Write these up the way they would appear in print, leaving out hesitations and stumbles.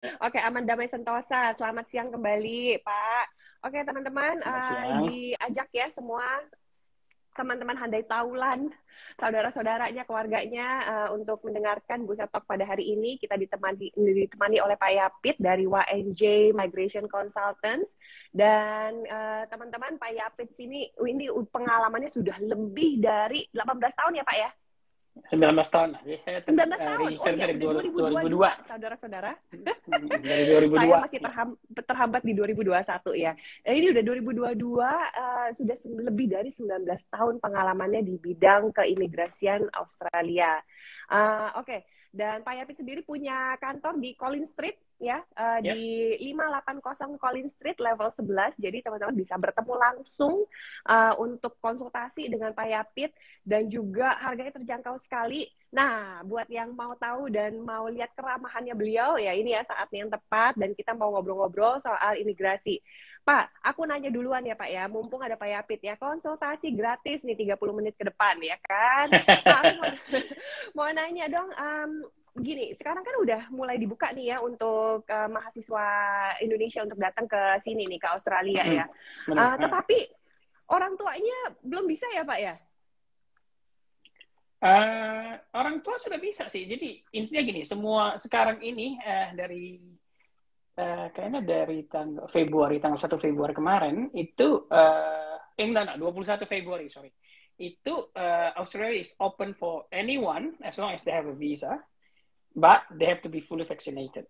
Oke, Aman Damai Sentosa. Selamat siang kembali, Pak. Oke, teman-teman, Selamat siang. diajak ya semua teman-teman Handai Taulan, saudara-saudaranya, keluarganya untuk mendengarkan Buset Talk pada hari ini. Kita ditemani oleh Pak Yapit dari WNJ Migration Consultants. Dan teman-teman, Pak Yapit sini, ini pengalamannya sudah lebih dari 18 tahun ya Pak ya? 19 tahun. Jadi saya 19 tahun. Oh register iya, dari udah 2002. 2022, saudara-saudara. Dari Saya 2002. masih Ya. terhambat di 2021 ya. Ini udah 2022, sudah lebih dari 19 tahun pengalamannya di bidang keimigrasian Australia. Oke. Dan Pak Yapit sendiri punya kantor di Collins Street ya, Ya. di 580 Collins Street level 11. Jadi teman-teman bisa bertemu langsung untuk konsultasi dengan Pak Yapit, dan juga harganya terjangkau sekali. Nah, buat yang mau tahu dan mau lihat keramahannya beliau, ya ini ya saatnya yang tepat, dan kita mau ngobrol-ngobrol soal imigrasi. Pak, aku nanya duluan ya Pak ya, mumpung ada Pak Yapit ya, konsultasi gratis nih 30 menit ke depan ya kan. Pak, aku mau nanya dong, gini, sekarang kan udah mulai dibuka nih ya untuk mahasiswa Indonesia untuk datang ke sini nih, ke Australia ya. Benar. Tetapi orang tuanya belum bisa ya Pak ya? Orang tua sudah bisa sih. Jadi intinya gini, semua sekarang ini dari kayaknya dari tanggal 1 Februari kemarin itu enggak, 21 Februari, sorry. Itu Australia is open for anyone as long as they have a visa, but they have to be fully vaccinated.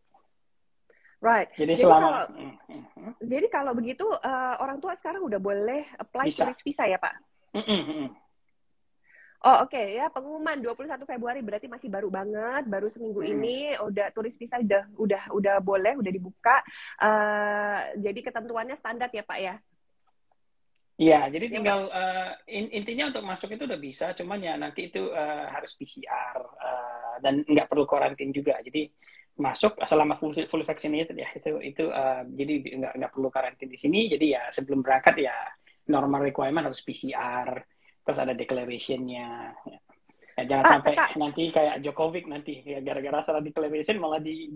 Right. Jadi Jadi selama kalau begitu orang tua sekarang udah boleh apply bisa. turis visa ya, Pak? Oh, oke ya, pengumuman 21 Februari berarti masih baru banget, baru seminggu ini udah turis visa udah boleh, udah dibuka. Jadi ketentuannya standar ya, Pak ya? Iya, jadi Yang tinggal intinya untuk masuk itu udah bisa, cuman ya nanti itu harus PCR dan nggak perlu karantin juga. Jadi masuk selama fully vaccinated ya itu jadi nggak perlu karantin di sini. Jadi ya sebelum berangkat ya normal requirement harus PCR, terus ada declaration-nya. Ya, jangan Pak, sampai Kak, nanti kayak Jokovic nanti ya gara-gara salah declaration malah di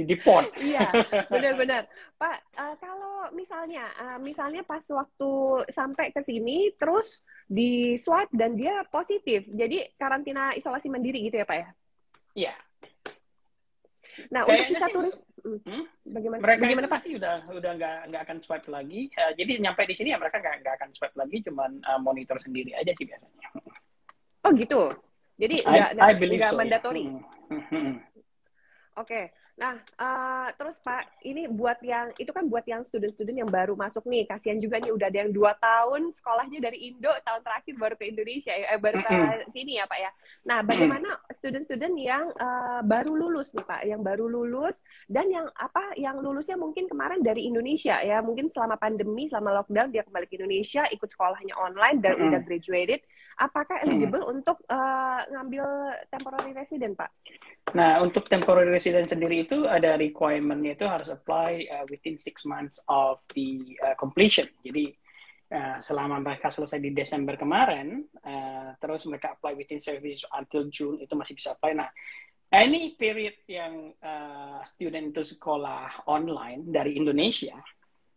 deport. iya, benar-benar. Pak, kalau misalnya pas waktu sampai ke sini, terus di swab dan dia positif, jadi karantina isolasi mandiri gitu ya, Pak ya? Iya. Nah, untuk Kayaknya visa sih turis, bagaimana? mereka itu Bagaimana, Pak? nanti udah nggak akan swipe lagi. Jadi nyampe di sini ya mereka nggak akan swipe lagi, cuman monitor sendiri aja sih biasanya. Oh gitu. Jadi I believe nggak so ya. mandatori. Oke. Nah, terus Pak, ini buat yang student-student yang baru masuk nih, kasihan juga nih udah ada yang 2 tahun sekolahnya dari Indo, tahun terakhir baru ke Indonesia, baru ke sini ya Pak ya. Nah, bagaimana student-student yang baru lulus nih Pak, yang baru lulus dan yang lulusnya mungkin kemarin dari Indonesia ya, mungkin selama pandemi, selama lockdown dia kembali ke Indonesia, ikut sekolahnya online dan udah graduated, apakah eligible untuk ngambil temporary resident Pak? Nah, untuk temporary resident sendiri itu ada requirement-nya itu harus apply within 6 months of the completion. Jadi selama mereka selesai di Desember kemarin, terus mereka apply within service until June itu masih bisa apply. Nah, any period yang student itu sekolah online dari Indonesia,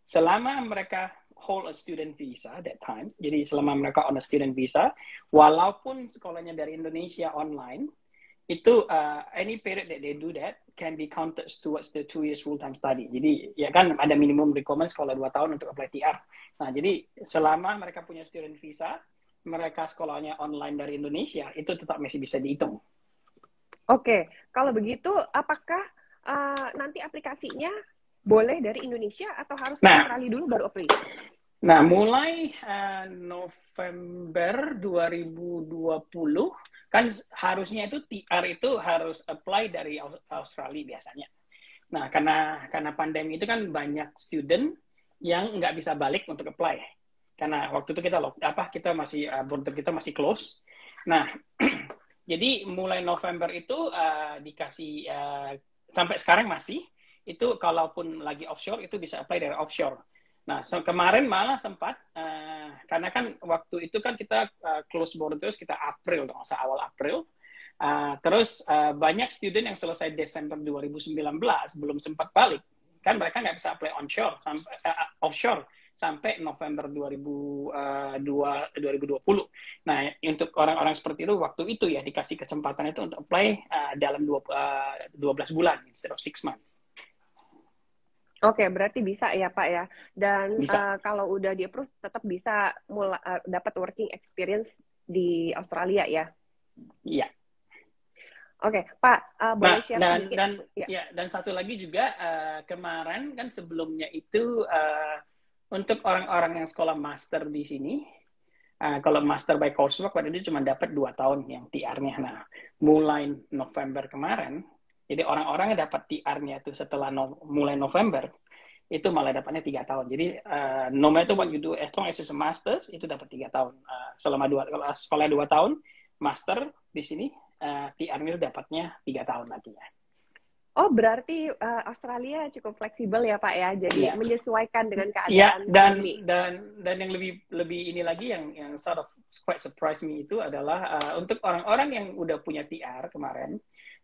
selama mereka hold a student visa that time, jadi selama mereka on a student visa, walaupun sekolahnya dari Indonesia online, itu any period that they do that can be counted towards the 2 years full time study. Jadi ya kan ada minimum requirement sekolah 2 tahun untuk apply TR. Nah, jadi selama mereka punya student visa, mereka sekolahnya online dari Indonesia, itu tetap masih bisa dihitung. Oke, kalau begitu apakah nanti aplikasinya boleh dari Indonesia atau harus ke Australia dulu baru apply? Nah, mulai November 2020 kan harusnya itu TR itu harus apply dari Australia biasanya. Nah, karena pandemi itu kan banyak student yang nggak bisa balik untuk apply. Karena waktu itu kita masih border kita masih close. Nah, jadi mulai November itu dikasih sampai sekarang masih itu kalaupun lagi offshore itu bisa apply dari offshore. Nah, kemarin malah sempat karena kan waktu itu kan kita close border terus kita April, awal April. Terus banyak student yang selesai Desember 2019 belum sempat balik, kan mereka nggak bisa apply onshore sampai offshore sampai November 2020. Nah, untuk orang-orang seperti itu waktu itu ya dikasih kesempatan itu untuk apply dalam 12 bulan instead of 6 months. Oke, berarti bisa ya Pak ya. Dan Bisa. kalau udah di-approve tetap bisa dapat working experience di Australia ya. Iya. Oke, Pak, boleh Nah, share sedikit? dan satu lagi juga kemarin kan sebelumnya itu untuk orang-orang yang sekolah master di sini, kalau master by coursework pada itu cuma dapat 2 tahun yang TR-nya. Nah, mulai November kemarin, jadi orang-orang yang dapat TR-nya itu setelah mulai November, itu malah dapatnya 3 tahun. Jadi, no matter what you do, as long as it's a master's, itu dapat 3 tahun. Selama kalau sekolah 2 tahun, master di sini, TR-nya dapatnya 3 tahun nantinya. Oh, berarti Australia cukup fleksibel ya Pak ya, jadi menyesuaikan dengan keadaan pandemi. Dan yang lebih ini lagi yang sort of quite surprise me itu adalah untuk orang-orang yang udah punya TR kemarin,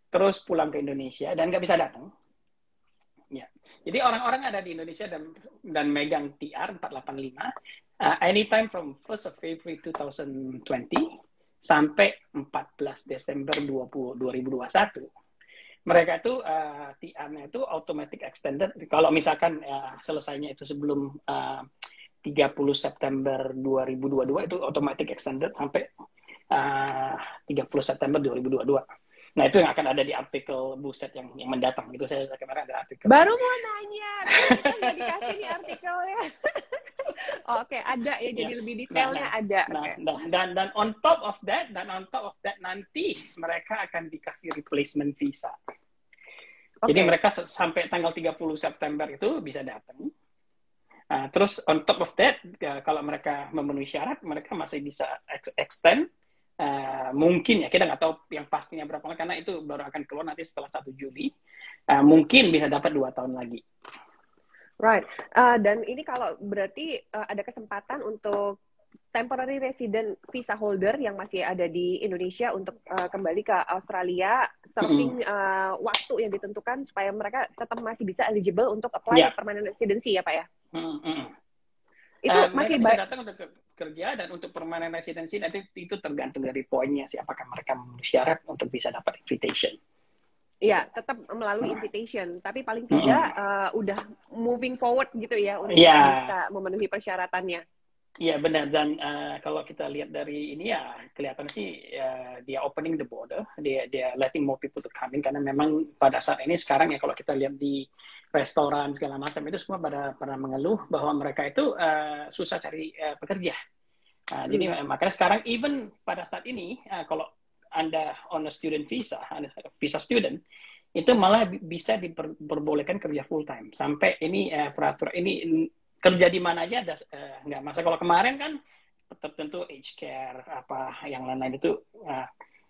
terus pulang ke Indonesia dan nggak bisa datang. Ya, jadi orang-orang ada di Indonesia dan megang TR 485 anytime from 1st of February 2020 sampai 14 Desember 2021. Mereka itu TR-nya itu automatic extended. Kalau misalkan selesainya itu sebelum 30 September 2022 itu automatic extended sampai 30 September 2022. Nah, itu yang akan ada di artikel Buset yang mendatang. Gitu saya kemarin ada artikel. Baru mau nanya, nggak dikasih nih artikelnya. Oke, ada ya, jadi lebih detailnya ada. Dan on top of that nanti mereka akan dikasih replacement visa. Jadi mereka sampai tanggal 30 September itu bisa datang. Terus on top of that, kalau mereka memenuhi syarat, mereka masih bisa extend. Mungkin ya, kita nggak tahu yang pastinya berapa lama, karena itu baru akan keluar nanti setelah 1 Juli. Mungkin bisa dapat 2 tahun lagi. Right. Dan ini kalau berarti ada kesempatan untuk temporary resident visa holder yang masih ada di Indonesia untuk kembali ke Australia, serving waktu yang ditentukan supaya mereka tetap masih bisa eligible untuk apply permanent residency ya Pak ya? Itu masih bisa datang untuk kerja, dan untuk permanent residency nanti itu tergantung dari poinnya sih, apakah mereka memenuhi syarat untuk bisa dapat invitation. Iya, tetap melalui invitation, tapi paling tidak udah moving forward gitu ya untuk bisa memenuhi persyaratannya. Iya benar, dan kalau kita lihat dari ini ya kelihatan sih dia opening the border, dia letting more people to come in, karena memang pada saat ini sekarang ya kalau kita lihat di restoran segala macam itu semua pada mengeluh bahwa mereka itu susah cari pekerja. Jadi makanya sekarang even pada saat ini kalau Anda on a student visa, visa student, itu malah bisa diperbolehkan kerja full time. Sampai ini peraturan ini kerja di mana aja nggak masalah. Kalau kemarin kan tertentu aged care apa yang lain-lain itu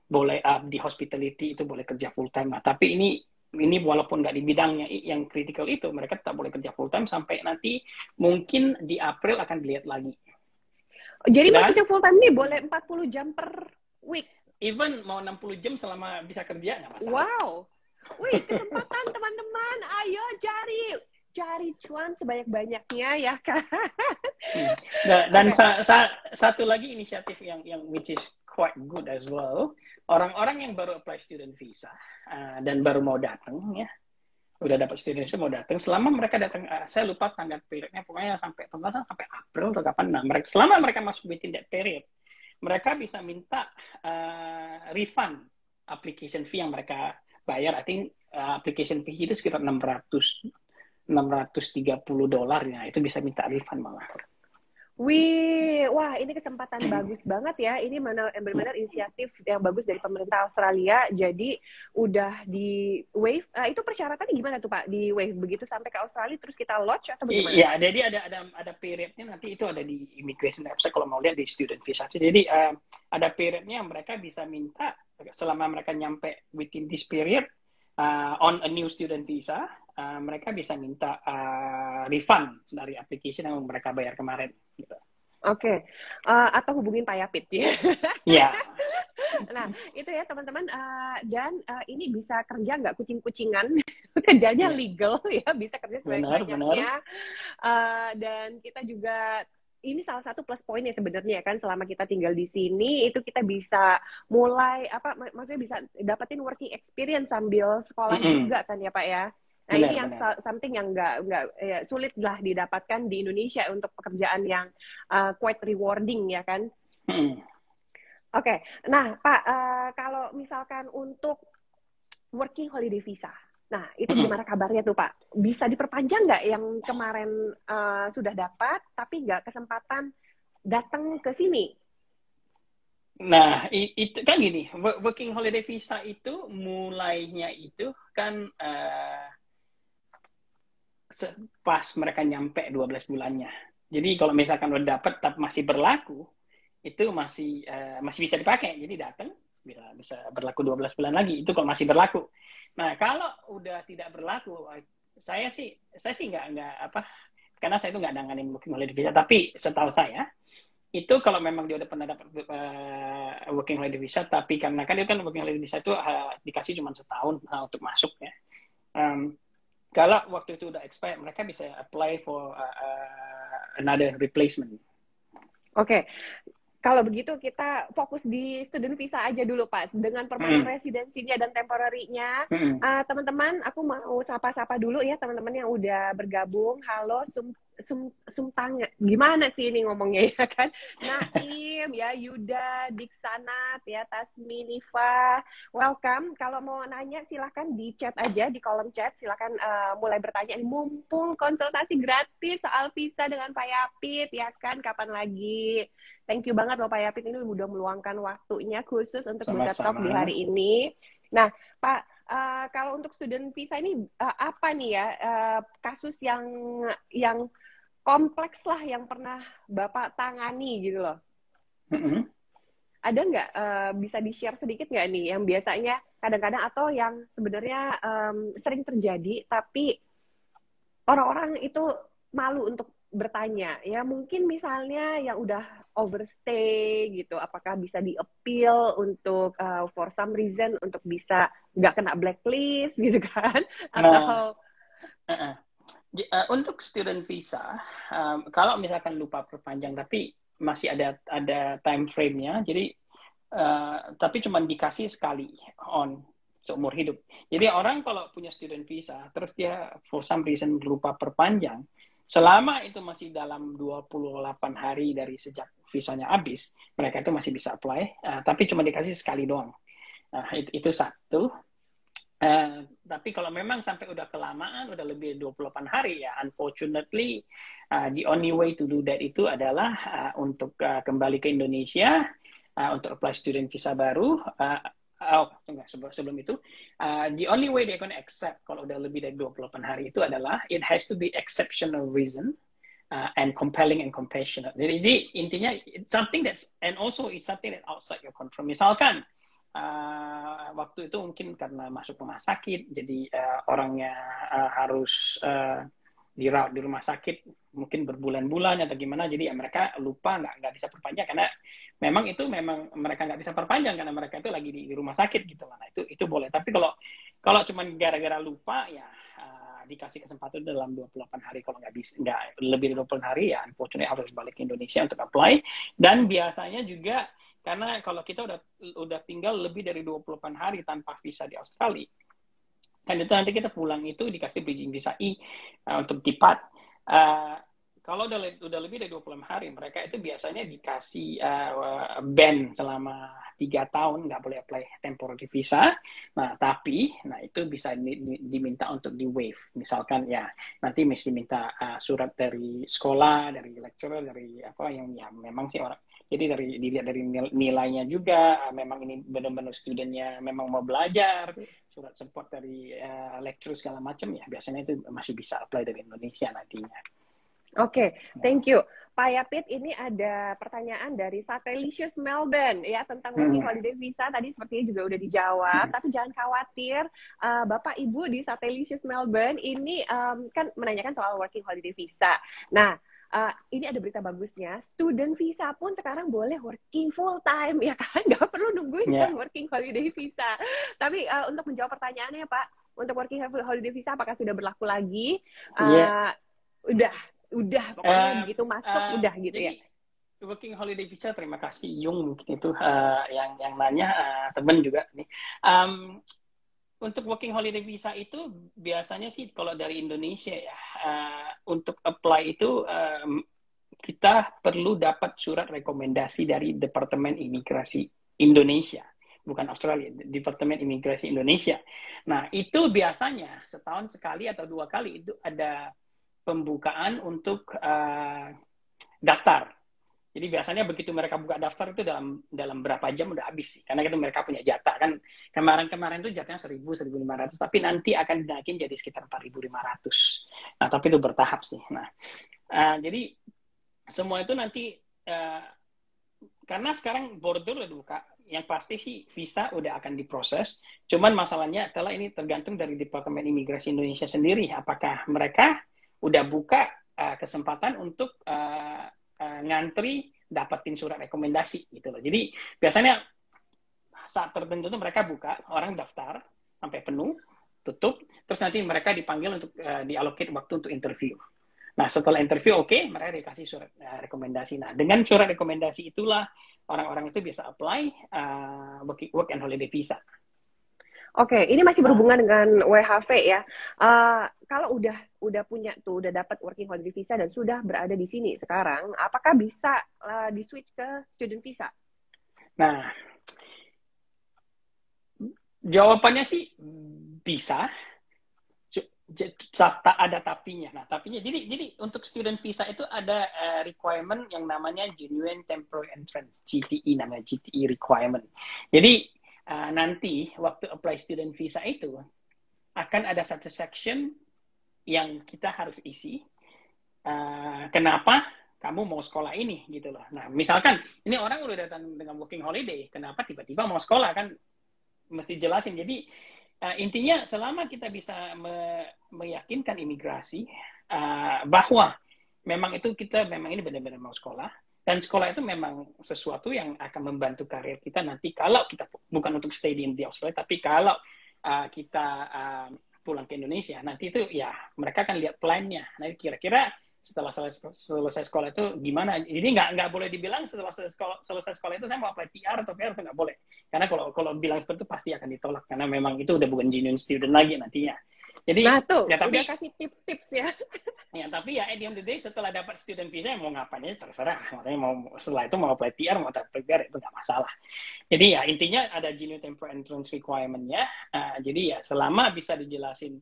boleh di hospitality itu boleh kerja full time. Nah, tapi ini walaupun nggak di bidangnya yang critical itu, mereka tetap boleh kerja full time sampai nanti mungkin di April akan dilihat lagi. Jadi maksudnya full time ini boleh 40 jam per week? Even mau 60 jam selama bisa kerja nggak masalah. Wow, wih kesempatan teman-teman, ayo cari cuan sebanyak-banyaknya ya kan. Dan satu lagi inisiatif yang which is quite good as well, orang-orang yang baru apply student visa dan baru mau datang ya, udah dapat student visa mau datang, selama mereka datang, saya lupa tanggal periodnya, pokoknya sampai April atau kapan, nah selama mereka masuk within that period, mereka bisa minta refund application fee yang mereka bayar. I think application fee itu sekitar $630, ya itu bisa minta refund malah. Wih, wah ini kesempatan bagus banget ya. Ini benar-benar inisiatif yang bagus dari pemerintah Australia. Jadi udah di waive. Itu persyaratannya gimana tuh Pak? Di waive begitu sampai ke Australia terus kita lodge atau bagaimana? Iya, jadi ada periodnya, nanti itu ada di immigration website kalau mau lihat di student visa. Jadi ada periodnya mereka bisa minta selama mereka nyampe within this period on a new student visa, mereka bisa minta refund dari application yang mereka bayar kemarin. Gitu. Oke. Atau hubungin Pak Yapit ya. Iya. Nah, itu ya teman-teman. Dan ini bisa kerja nggak kucing-kucingan, kerjanya Iya, legal ya, bisa kerja benar, benar. sebanyak-banyaknya. Dan kita juga ini salah satu plus poinnya sebenarnya kan, selama kita tinggal di sini itu kita bisa mulai maksudnya bisa dapetin working experience sambil sekolah Mm-mm. juga kan ya Pak ya. Nah ini Benar, yang benar. something yang nggak ya, sulit lah didapatkan di Indonesia untuk pekerjaan yang quite rewarding ya kan. Mm-mm. Oke, nah Pak, kalau misalkan untuk working holiday visa, nah itu Mm-mm. gimana kabarnya tuh Pak? Bisa diperpanjang nggak yang kemarin sudah dapat, tapi nggak kesempatan datang ke sini? Nah, itu kan gini, working holiday visa itu mulainya itu kan pas mereka nyampe 12 bulannya. Jadi kalau misalkan udah dapat tapi masih berlaku, itu masih bisa dipakai. Jadi datang bisa berlaku 12 bulan lagi. Itu kalau masih berlaku. Nah, kalau udah tidak berlaku, saya sih nggak apa, karena saya itu nggak nanganin working holiday visa. Tapi setahu saya itu kalau memang dia udah pernah dapat working holiday visa, tapi karena kan itu kan working holiday visa itu dikasih cuma setahun untuk masuk ya. Um, Kalau waktu itu udah expired, mereka bisa apply for another replacement. Oke, kalau begitu kita fokus di student visa aja dulu Pak, dengan permanent Hmm. residensinya dan temporary-nya. Hmm. Teman-teman, aku mau sapa-sapa dulu ya teman-teman yang udah bergabung. Halo, Sumtang, gimana sih ini ngomongnya ya kan? Naim, ya Yuda, Diksanat, ya Tasmi, Nifa, welcome. Kalau mau nanya silahkan di chat aja, di kolom chat. Silahkan mulai bertanya. Mumpung konsultasi gratis soal visa dengan Pak Yapit, ya kan? Kapan lagi? Thank you banget loh Pak Yapit, ini udah meluangkan waktunya khusus untuk Buset Talk di Sama-sama. hari ini. Nah, Pak, kalau untuk student visa ini apa nih ya kasus yang kompleks lah yang pernah Bapak tangani gitu loh? Hmm. Ada nggak bisa di-share sedikit nggak nih yang biasanya kadang-kadang atau yang sebenarnya sering terjadi tapi orang-orang itu malu untuk bertanya ya, mungkin misalnya yang udah overstay gitu, apakah bisa di-appeal untuk for some reason untuk bisa nggak kena blacklist gitu kan Nah, atau uh-uh. Untuk student visa, kalau misalkan lupa perpanjang, tapi masih ada time frame-nya, jadi tapi cuma dikasih sekali on seumur hidup. Jadi orang kalau punya student visa, terus dia for some reason lupa perpanjang, selama itu masih dalam 28 hari dari sejak visanya habis, mereka itu masih bisa apply, tapi cuma dikasih sekali doang. Nah, itu satu. Tapi kalau memang sampai udah kelamaan, udah lebih 28 hari ya, unfortunately, the only way to do that itu adalah untuk kembali ke Indonesia, untuk apply student visa baru. Enggak, sebelum itu, the only way they're gonna accept kalau udah lebih dari 28 hari itu adalah it has to be exceptional reason and compelling and compassionate. Jadi intinya it's something that's, and also it's something that outside your control. Misalkan waktu itu mungkin karena masuk rumah sakit, jadi orangnya harus dirawat di rumah sakit mungkin berbulan-bulan atau gimana, jadi ya mereka lupa nggak bisa perpanjang karena memang mereka nggak bisa perpanjang karena mereka itu lagi di rumah sakit gitu lah. Nah, itu boleh. Tapi kalau cuma gara-gara lupa ya dikasih kesempatan dalam 28 hari, kalau nggak lebih dari 28 hari ya unfortunately harus balik ke Indonesia untuk apply. Dan biasanya juga karena kalau kita udah tinggal lebih dari 28 hari tanpa visa di Australia, kan itu nanti kita pulang itu dikasih bridging visa untuk DIPAT. Kalau udah lebih dari 26 hari, mereka itu biasanya dikasih ban selama 3 tahun, nggak boleh apply temporary visa. Nah, tapi itu bisa diminta untuk di waive. Misalkan ya, nanti mesti minta surat dari sekolah, dari lecturer, dari apa yang ya memang sih orang. Jadi dilihat dari nilainya juga, memang ini benar-benar studentnya memang mau belajar, surat support dari lecturer segala macam ya, biasanya itu masih bisa apply dari Indonesia nantinya. Oke, thank you. Pak Yapit, ini ada pertanyaan dari Satelicious Melbourne ya tentang working holiday visa. Tadi sepertinya juga udah dijawab, tapi jangan khawatir, Bapak Ibu di Satelicious Melbourne ini kan menanyakan soal working holiday visa. Nah, ini ada berita bagusnya, student visa pun sekarang boleh working full time, ya kan? Nggak perlu nungguin yang working holiday visa. Tapi untuk menjawab pertanyaannya Pak, untuk working holiday visa apakah sudah berlaku lagi? Udah, pokoknya begitu masuk udah gitu jadi, ya. Working holiday visa, terima kasih Yung, mungkin itu yang nanya, temen juga nih. Untuk working holiday visa itu biasanya sih kalau dari Indonesia ya, untuk apply itu kita perlu dapat surat rekomendasi dari Departemen Imigrasi Indonesia, bukan Australia, Departemen Imigrasi Indonesia. Nah, itu biasanya setahun sekali atau 2 kali itu ada pembukaan untuk daftar. Jadi biasanya begitu mereka buka daftar itu dalam berapa jam udah habis sih. Karena itu mereka punya jatah kan. Kemarin tuh jatahnya 1.000, 1.500, tapi nanti akan dinaikin jadi sekitar 4.500. Nah, tapi itu bertahap sih. Nah, jadi semua itu nanti karena sekarang border udah dibuka, yang pasti sih visa udah akan diproses. Cuman masalahnya adalah ini tergantung dari Departemen Imigrasi Indonesia sendiri. Apakah mereka udah buka kesempatan untuk ngantri dapetin surat rekomendasi gitu loh. Jadi biasanya saat tertentu tuh mereka buka, orang daftar sampai penuh, tutup, terus nanti mereka dipanggil untuk diallocate waktu untuk interview. Nah, setelah interview oke, mereka dikasih surat rekomendasi. Nah, dengan surat rekomendasi itulah orang-orang itu bisa apply work and holiday visa. Oke, ini masih berhubungan dengan WHV ya. Kalau udah punya tuh, udah dapat working holiday visa dan sudah berada di sini sekarang, apakah bisa di switch ke student visa? Nah, jawabannya sih bisa. Tak ada tapinya. Nah, tapinya jadi untuk student visa itu ada requirement yang namanya genuine temporary entrance, GTE namanya, GTE requirement. Jadi nanti waktu apply student visa itu akan ada satu section yang kita harus isi. Kenapa kamu mau sekolah ini gitu loh. Nah, misalkan ini orang udah datang dengan working holiday, kenapa tiba-tiba mau sekolah, kan mesti jelasin. Jadi intinya selama kita bisa meyakinkan imigrasi bahwa memang itu kita memang ini benar-benar mau sekolah, dan sekolah itu memang sesuatu yang akan membantu karir kita nanti kalau kita bukan untuk stay di Australia, tapi kalau kita pulang ke Indonesia nanti itu ya mereka akan lihat plan-nya. Nah, kira-kira setelah selesai sekolah itu gimana? Jadi nggak boleh dibilang setelah selesai sekolah itu saya mau apply PR atau PR, itu nggak boleh. Karena kalau bilang seperti itu pasti akan ditolak karena memang itu udah bukan genuine student lagi nantinya. Jadi nah tuh, ya, tapi, udah kasih tips-tips ya. Ya, tapi ya at the end of the day setelah dapat student visa mau ngapain aja terserah. Makanya setelah itu mau apply PR, mau apply PR itu nggak masalah. Jadi ya intinya ada genuine temporary entrance requirement-nya. Jadi ya selama bisa dijelasin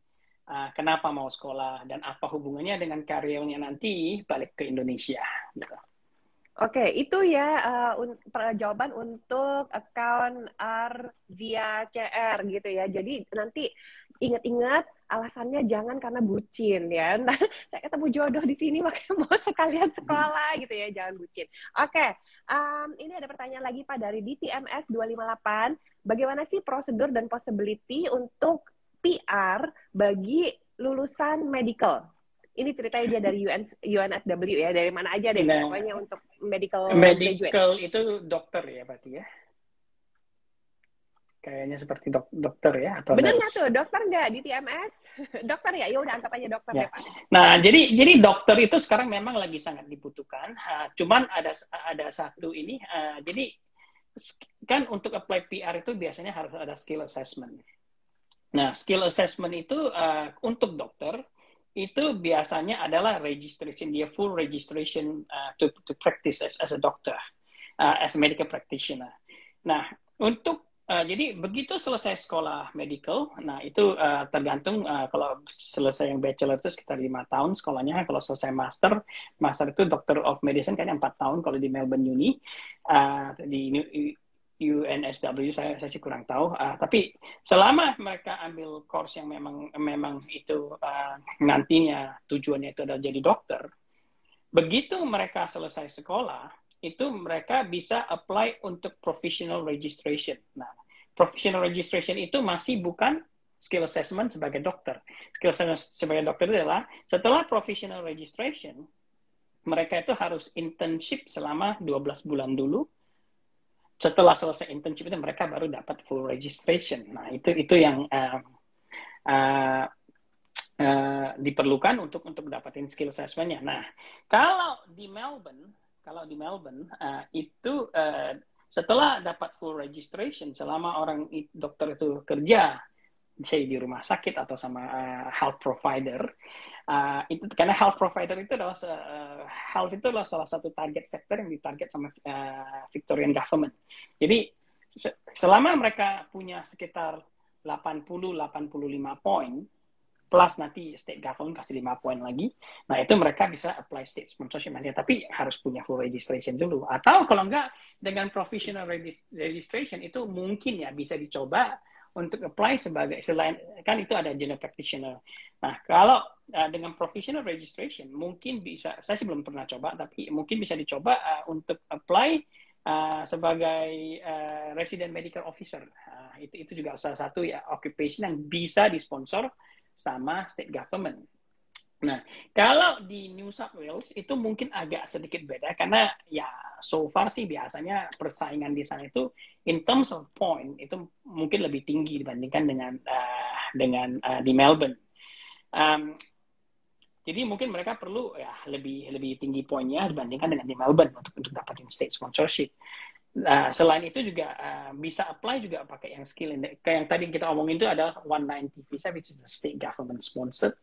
kenapa mau sekolah dan apa hubungannya dengan karirnya nanti balik ke Indonesia. Gitu. Oke, itu ya jawaban untuk account Arzia CR gitu ya. Jadi nanti ingat-ingat alasannya jangan karena bucin ya. Nah, saya ketemu jodoh di sini makanya mau sekalian sekolah gitu ya, jangan bucin. Oke, ini ada pertanyaan lagi Pak dari DTMS 258. Bagaimana sih prosedur dan possibility untuk PR bagi lulusan medical? Ini ceritanya dia dari UNSW ya, dari mana aja deh, pokoknya untuk medical graduate. Itu dokter ya berarti ya? Kayaknya seperti dokter ya? Atau bener nggak tuh, dokter nggak di TMS? Dokter ya? Ya udah anggap aja dokter ya. Deh Pak. Nah, jadi dokter itu sekarang memang lagi sangat dibutuhkan. Cuman ada satu ini, jadi kan untuk apply PR itu biasanya harus ada skill assessment. Nah, skill assessment itu untuk dokter, itu biasanya adalah registration, dia full registration to practice as a doctor, as a medical practitioner. Nah, jadi begitu selesai sekolah medical, nah itu tergantung kalau selesai yang bachelor itu sekitar 5 tahun sekolahnya, kalau selesai master itu Doctor of Medicine kayaknya 4 tahun kalau di Melbourne Uni, di UNSW saya sih kurang tahu, tapi selama mereka ambil course yang memang itu nantinya tujuannya itu adalah jadi dokter, begitu mereka selesai sekolah itu mereka bisa apply untuk professional registration. Nah, professional registration itu masih bukan skill assessment sebagai dokter. Skill assessment sebagai dokter adalah setelah professional registration mereka itu harus internship selama 12 bulan dulu. Setelah selesai internship itu mereka baru dapat full registration. Nah, itu yang diperlukan untuk dapatin skill assessment-nya. Nah, kalau di Melbourne itu setelah dapat full registration, selama orang dokter itu kerja misalnya di rumah sakit atau sama health provider, itu karena health provider itu adalah health itu adalah salah satu target sektor yang ditarget sama Victorian government. Jadi selama mereka punya sekitar 80-85 poin plus nanti state government kasih 5 poin lagi, nah itu mereka bisa apply state sponsorship nanti, tapi harus punya full registration dulu. Atau kalau enggak dengan professional registration itu mungkin ya bisa dicoba untuk apply sebagai, selain kan itu ada general practitioner. Nah, kalau dengan professional registration mungkin bisa, saya sih belum pernah coba, tapi mungkin bisa dicoba untuk apply sebagai resident medical officer. Itu juga salah satu ya occupation yang bisa disponsor sama state government. Nah, kalau di New South Wales itu mungkin agak sedikit beda karena ya so far sih biasanya persaingan di sana itu in terms of point itu mungkin lebih tinggi dibandingkan dengan di Melbourne. Jadi mungkin mereka perlu ya lebih tinggi poinnya dibandingkan dengan di Melbourne untuk dapatin state sponsorship. Selain itu juga bisa apply juga pakai yang skill kayak yang tadi kita omongin itu adalah 190 visa which is the state government sponsored.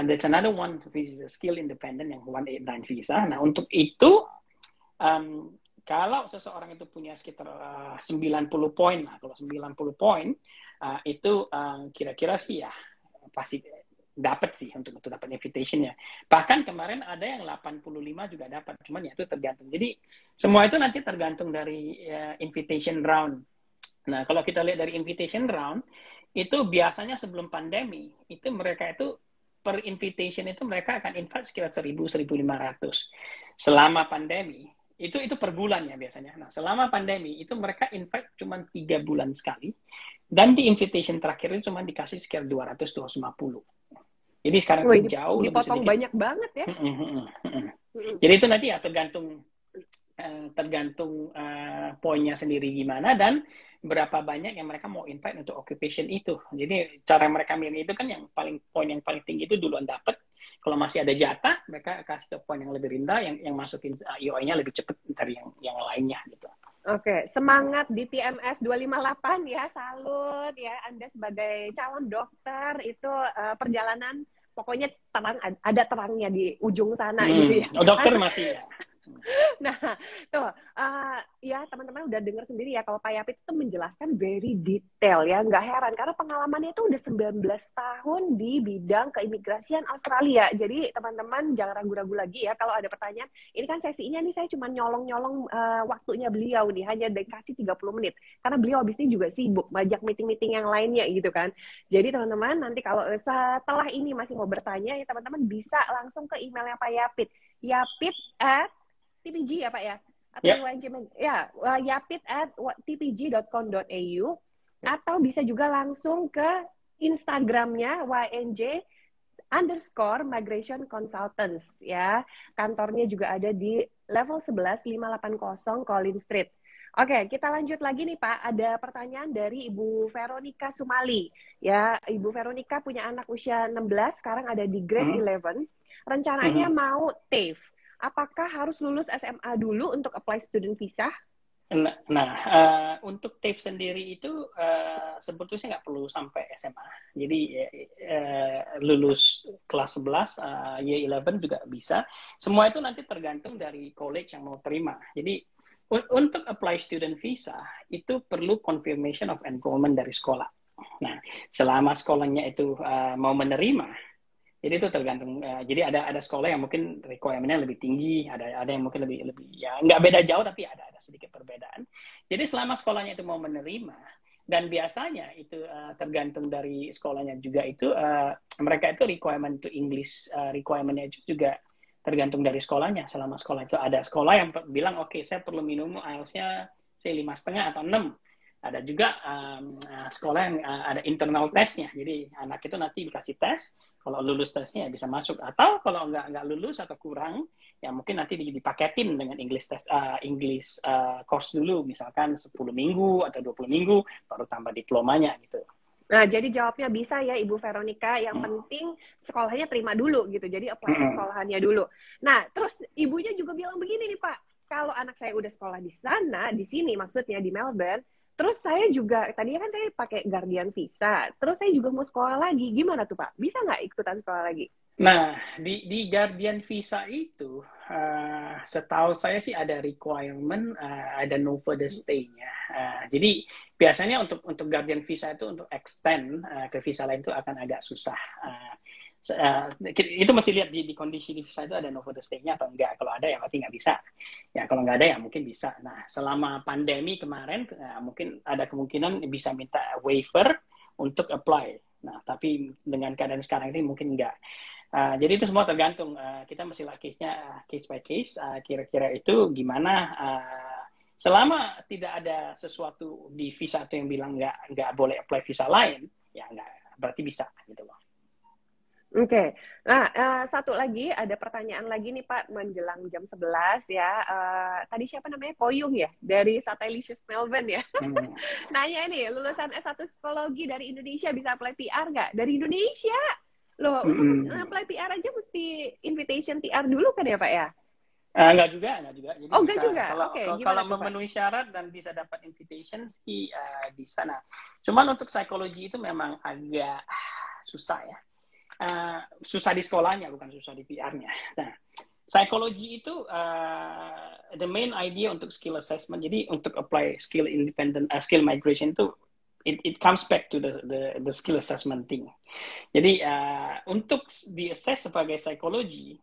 There's another one which is a skill independent yang 189 visa. Nah, untuk itu kalau seseorang itu punya sekitar 90 poin lah, kalau 90 poin itu kira-kira sih ya pasti dapat sih untuk dapat invitation-nya. Bahkan kemarin ada yang 85 juga dapat, cuman ya itu tergantung. Jadi semua itu nanti tergantung dari invitation round. Nah, kalau kita lihat dari invitation round, itu biasanya sebelum pandemi, itu mereka itu per invitation itu mereka akan invite sekitar 1.000-1.500. Selama pandemi, itu per bulan ya biasanya. Nah, selama pandemi itu mereka invite cuma 3 bulan sekali, dan di invitation terakhir itu cuma dikasih sekitar 200-250. Jadi sekarang itu jauh lebih dipotong sedikit. Banyak banget ya. Jadi itu nanti ya tergantung poinnya sendiri gimana dan berapa banyak yang mereka mau invite untuk occupation itu. Jadi cara mereka milih itu kan poin yang paling tinggi itu duluan dapat. Kalau masih ada jatah, mereka kasih ke poin yang lebih rendah, yang masukin IOI-nya lebih cepat dari yang lainnya gitu. Oke, semangat di TMS 258 ya, salut ya. Anda sebagai calon dokter itu perjalanan pokoknya ada terangnya di ujung sana gitu ya. Dokter masih ya. Nah, tuh ya teman-teman udah dengar sendiri ya kalau Pak Yapit itu menjelaskan very detail ya, nggak heran karena pengalamannya itu udah 19 tahun di bidang keimigrasian Australia. Jadi teman-teman jangan ragu-ragu lagi ya kalau ada pertanyaan. Ini kan sesinya nih saya cuma nyolong-nyolong waktunya beliau nih, hanya dikasih 30 menit. Karena beliau habis ini juga sibuk, banyak meeting-meeting yang lainnya gitu kan. Jadi teman-teman nanti kalau setelah ini masih mau bertanya ya teman-teman bisa langsung ke emailnya Pak Yapit. Yapit@tpg ya Pak ya? Atau ya, yapit@tpg.com.au atau bisa juga langsung ke Instagramnya YNJ_Migration Consultants ya. Kantornya juga ada di level 11 580 Collins Street. Oke, kita lanjut lagi nih Pak. Ada pertanyaan dari Ibu Veronica Sumali. Ya, Ibu Veronica punya anak usia 16, sekarang ada di grade 11. Rencananya mau TAFE. Apakah harus lulus SMA dulu untuk apply student visa? Nah, untuk TAFE sendiri itu sebetulnya nggak perlu sampai SMA. Jadi lulus kelas 11, year 11 juga bisa. Semua itu nanti tergantung dari college yang mau terima. Jadi untuk apply student visa itu perlu confirmation of enrollment dari sekolah. Nah, selama sekolahnya itu mau menerima, jadi itu tergantung. Jadi ada sekolah yang mungkin requirement-nya lebih tinggi, ada yang mungkin lebih ya nggak beda jauh tapi ada sedikit perbedaan. Jadi selama sekolahnya itu mau menerima dan biasanya itu tergantung dari sekolahnya juga itu mereka itu requirement to English requirement-nya juga tergantung dari sekolahnya. Selama sekolah itu ada sekolah yang bilang oke, saya perlu minimum IELTS-nya saya 5,5 atau 6. Ada juga sekolah yang ada internal testnya. Jadi anak itu nanti dikasih tes, kalau lulus tesnya bisa masuk. Atau kalau nggak lulus atau kurang, ya mungkin nanti dipaketin dengan English course dulu, misalkan 10 minggu atau 20 minggu, baru tambah diplomanya gitu. Nah, jadi jawabnya bisa ya Ibu Veronica, yang penting sekolahnya terima dulu gitu. Jadi apply ke sekolahannya dulu. Nah, terus ibunya juga bilang begini nih Pak, kalau anak saya udah sekolah di sana, di sini maksudnya di Melbourne, terus saya juga, tadinya kan saya pakai Guardian Visa, terus saya juga mau sekolah lagi, gimana tuh Pak? Bisa nggak ikutan sekolah lagi? Nah, di Guardian Visa itu, setahu saya sih ada requirement, ada no further stay-nya. Jadi biasanya untuk Guardian Visa itu untuk extend ke visa lain itu akan agak susah. Itu mesti lihat di kondisi di visa itu ada no further stay-nya atau enggak. Kalau ada ya berarti nggak bisa. Ya kalau nggak ada ya mungkin bisa. Nah, selama pandemi kemarin mungkin ada kemungkinan bisa minta waiver untuk apply. Nah, tapi dengan keadaan sekarang ini mungkin enggak. Jadi itu semua tergantung, kita mesti case-nya case by case, kira-kira itu gimana, selama tidak ada sesuatu di visa itu yang bilang nggak boleh apply visa lain, ya nggak, berarti bisa gitu loh. Oke. Nah, satu lagi, ada pertanyaan lagi nih Pak, menjelang jam 11 ya. Tadi siapa namanya? Koyung ya? Dari Satellitious Melbourne ya? Nanya nih, lulusan S1 Psikologi dari Indonesia bisa apply PR nggak? Dari Indonesia? Loh, untuk apply PR aja mesti invitation PR dulu kan ya Pak ya? Enggak juga. Jadi enggak bisa, juga? Kalau memenuhi syarat dan bisa dapat invitation sih di sana. Cuman untuk psikologi itu memang agak susah ya. Susah di sekolahnya, bukan susah di PR-nya. Nah, psikologi itu the main idea untuk skill assessment. Jadi untuk apply skill independent, skill migration itu it comes back to the skill assessment thing. Jadi untuk di-assess sebagai psikologi,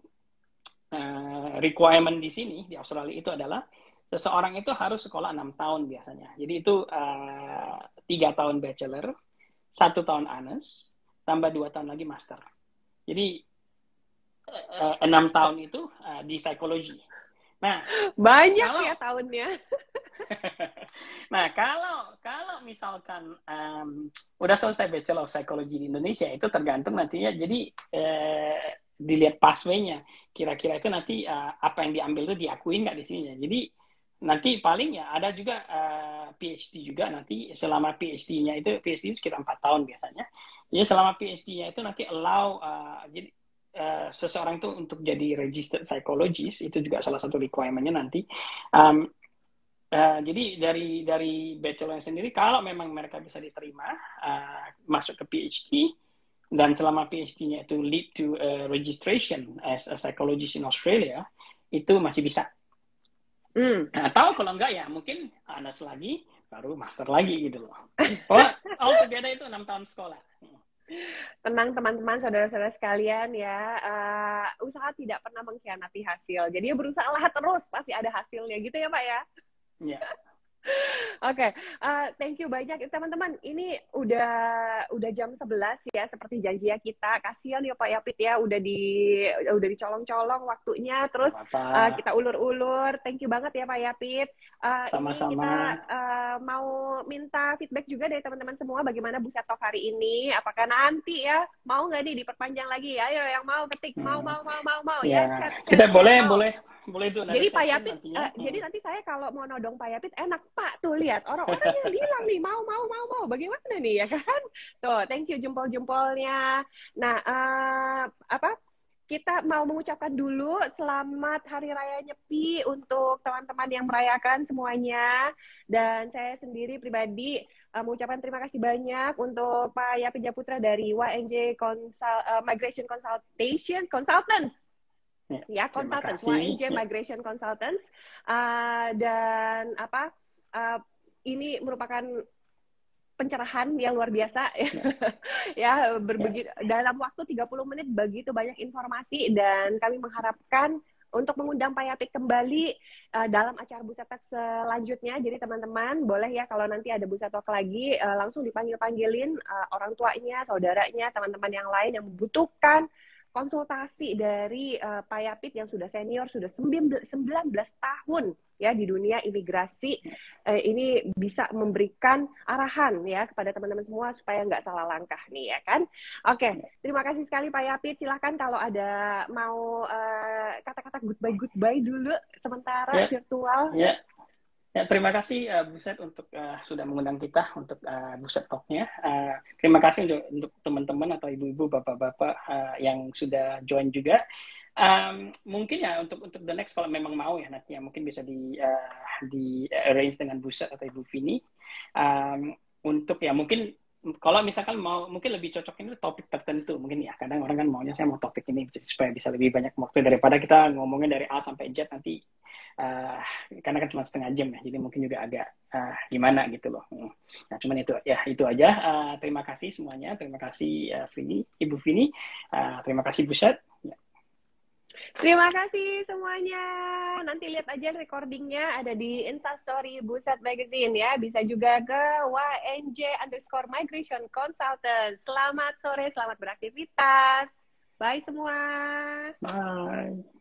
requirement di sini di Australia itu adalah seseorang itu harus sekolah 6 tahun biasanya. Jadi itu 3 tahun bachelor, 1 tahun honors, tambah 2 tahun lagi master. Jadi 6 tahun itu di psikologi. Nah, banyak ya tahunnya. Nah, kalau misalkan udah selesai Bachelor of Psychology di Indonesia, itu tergantung nantinya. Jadi dilihat pathway-nya. Kira-kira itu nanti apa yang diambil itu diakuin nggak di sini. Jadi nanti paling ya ada juga PhD juga nanti. Selama PhD-nya itu, PhD sekitar 4 tahun biasanya. Jadi selama PhD-nya itu nanti allow, jadi seseorang itu untuk jadi registered psychologist, itu juga salah satu requirement-nya nanti. Jadi dari bachelor sendiri, kalau memang mereka bisa diterima masuk ke PhD, dan selama PhD-nya itu lead to registration as a psychologist in Australia, itu masih bisa. Atau kalau enggak ya mungkin honors lagi, baru master lagi gitu loh. All together itu 6 tahun sekolah. Tenang teman-teman, saudara-saudara sekalian ya, usaha tidak pernah mengkhianati hasil. Jadi berusaha lah terus, pasti ada hasilnya gitu ya Pak ya? Iya. Oke, thank you banyak teman-teman. Ini udah jam 11 ya, seperti janji ya kita. Kasihan ya Pak Yapit ya, udah dicolong-colong waktunya. Terus kita ulur-ulur. Thank you banget ya Pak Yapit. Sama-sama. Ini kita mau minta feedback juga dari teman-teman semua, bagaimana Buset Talk hari ini. Apakah nanti ya mau nggak nih diperpanjang lagi? Ayo yang mau ketik, mau ya. Chat, kita boleh itu. Jadi Pak Yapit, jadi nanti saya kalau mau nodong Pak Yapit enak Pak, tuh lihat orang-orang yang bilang nih mau, bagaimana nih ya kan? Tuh, thank you jempol-jempolnya. Nah, kita mau mengucapkan dulu selamat Hari Raya Nyepi untuk teman-teman yang merayakan semuanya. Dan saya sendiri pribadi mengucapkan terima kasih banyak untuk Pak Yapit Japutra dari YNJ Migration Consultants. Ya, consultants, YNJ Migration Consultants, dan ini merupakan pencerahan yang luar biasa ya, dalam waktu 30 menit begitu banyak informasi, dan kami mengharapkan untuk mengundang Pak Yapit kembali dalam acara Buset Talk selanjutnya. Jadi teman-teman boleh ya kalau nanti ada Buset Talk lagi langsung dipanggilin orang tuanya, saudaranya, teman-teman yang lain yang membutuhkan konsultasi dari Pak Yapit yang sudah senior, sudah 19 tahun ya di dunia imigrasi, ini bisa memberikan arahan ya kepada teman-teman semua supaya nggak salah langkah nih ya kan. Oke, terima kasih sekali Pak Yapit. Silahkan kalau ada mau kata-kata goodbye dulu sementara virtual. Ya, terima kasih Buset untuk sudah mengundang kita untuk Buset Talk-nya. Terima kasih untuk teman-teman atau ibu-ibu, bapak-bapak yang sudah join juga. Mungkin ya untuk the next kalau memang mau ya nantinya mungkin bisa di arrange dengan Buset atau Ibu Vini untuk ya mungkin kalau misalkan mau mungkin lebih cocok ini topik tertentu mungkin ya kadang orang kan maunya saya mau topik ini supaya bisa lebih banyak waktu daripada kita ngomongin dari A sampai Z nanti karena kan cuma setengah jam ya jadi mungkin juga agak gimana gitu loh. Nah cuman itu aja. Terima kasih semuanya, terima kasih Vini, Ibu Vini, terima kasih Buset. Terima kasih semuanya. Nanti lihat aja recordingnya ada di Instastory Buset Magazine ya. Bisa juga ke YNJ_Migration Consultant. Selamat sore, selamat beraktivitas. Bye semua. Bye.